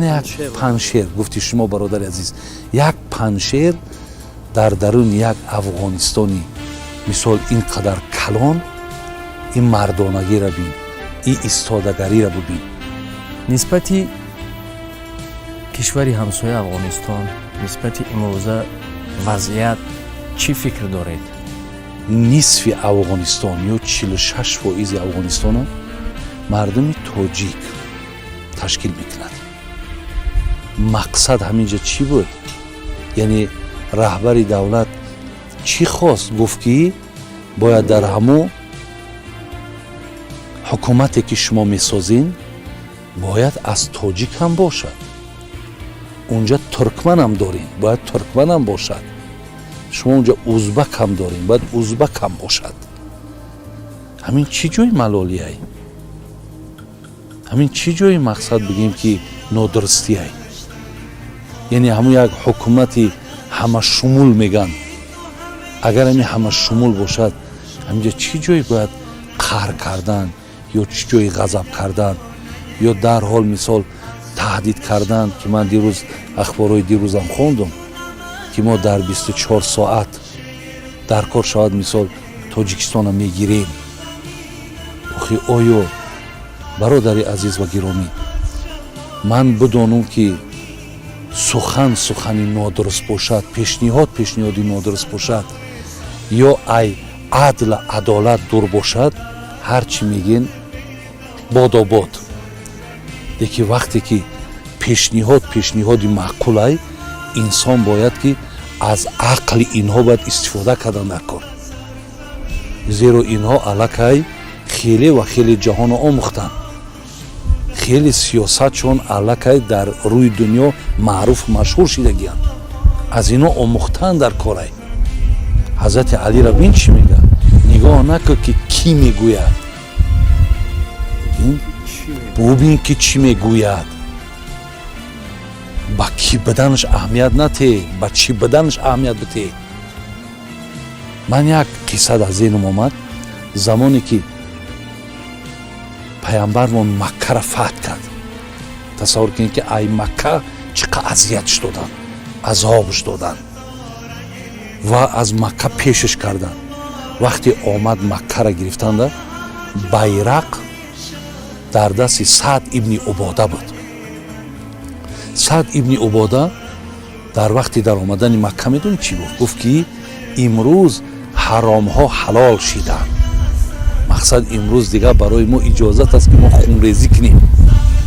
یک پنشیر گفتی شما برادر عزیز، یک پنشیر در درون یک افغانستانی مثال اینقدر کلان، این مردانگی را بین، این ایستادگری را ببین. نسبتی کشوری همسایه افغانستان نسبتی امروزه وضعیت چی فکر دارید؟ نصف افغانستان یا 46% افغانستان مردم تاجیک تشکیل میکند. مقصد همینجا چی بود؟ یعنی رهبر دولت چی خواست؟ گفت که باید در همون حکومتی که شما میسازین باید از تاجیک هم باشد. اونجا ترکمن هم دارین، باید ترکمن هم باشد. شما اونجا ازبک هم دارین، باید ازبک هم باشد. همین چی جای ملالیه ای؟ همین چی جای مقصد بگیم که نادرستی ای؟ یعنی همون یک حکومتی همه شمول میگن. اگر همین همه شمول باشد همینجا چی جای باید قهر کردن یا چی جای غضب کردن یا در حال مثال تهدید کردن که من دیروز اخبارهای دیروزم خوندم که ما در 24 ساعت در کار شاید مثال تاجیکستان هم میگیریم. آخی آیا برادری عزیز و گرامی، من بدانم که سخنی نادرست باشد، پیشنهادی نادرست باشد یا ای عدل عدالت دور باشد، هرچی میگین باد دیگه. وقتی که پیشنهادی معقول ای، انسان باید که از عقل اینها باید استفاده کردن در کار. زیرا اینها الکی خیلی و خیلی جهان آموختن، خیلی سیاست چون الکی در روی دنیا معروف مشهور شدگیان، از اینا آموختن در کار. حضرت علی را بین چی میگه؟ نگاه نکن که کی میگوید، ببین که چی میگوید. با کی بدنش اهمیت نته، با چی بدنش اهمیت بته. من یک قصه در ذهنم آمد زمانی که پیامبرمون مکه را فتح کرد. تصور کنید که ای مکه چقدر اذیتش دادن، عذابش دادن و از مکه پیشش کردن. وقتی آمد مکه را گرفتند، بیرق در دست سعد ابن عباده بود. سعد ابن عباده در وقتی در آمدن مکه میدونی چی گفت؟ گفت که امروز حرام ها حلال شدن. مقصد امروز دیگه برای ما اجازت است که ما خونریزی کنیم.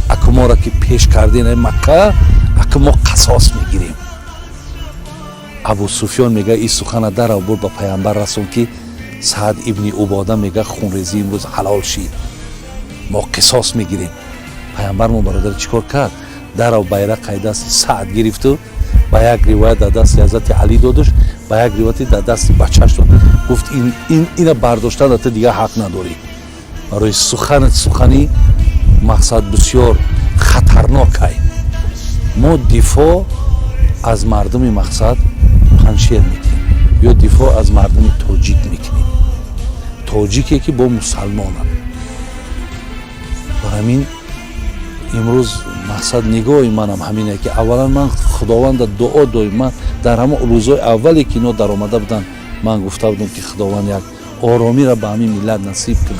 اگه ما را که پیش کردین مکه، اگه ما قصاص میگیریم. ابو سفیان میگه این سخن در آورد با پیامبر رسون که سعد ابن عباده میگه خونریزی امروز حلال شد، ما قصاص میگیریم. پیامبر ما برادر چیکار کرد؟ در بیرق دست سعد گرفت و با یک روایت در دست حضرت علی دادش، با یک روایت در دست بچهش داد. گفت این برداشتن تا دیگه حق نداری. برای سخنی مقصد بسیار خطرناک است. ما دفاع از مردم مقصد پنشیر میکنیم یا دفاع از مردم تاجیک میکنیم. تاجیکی که با مسلمانم. و همین امروز مقصد نگاه منم همینه که اولا من خداوند دعا دایم، من در همه روزهای اولی که اینا در آمده بودن من گفته بودم که خداوند یک آرامی را به همین ملت نصیب کنه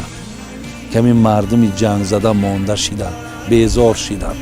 که همین مردم جنگ زده مانده شدن، بیزار شدن.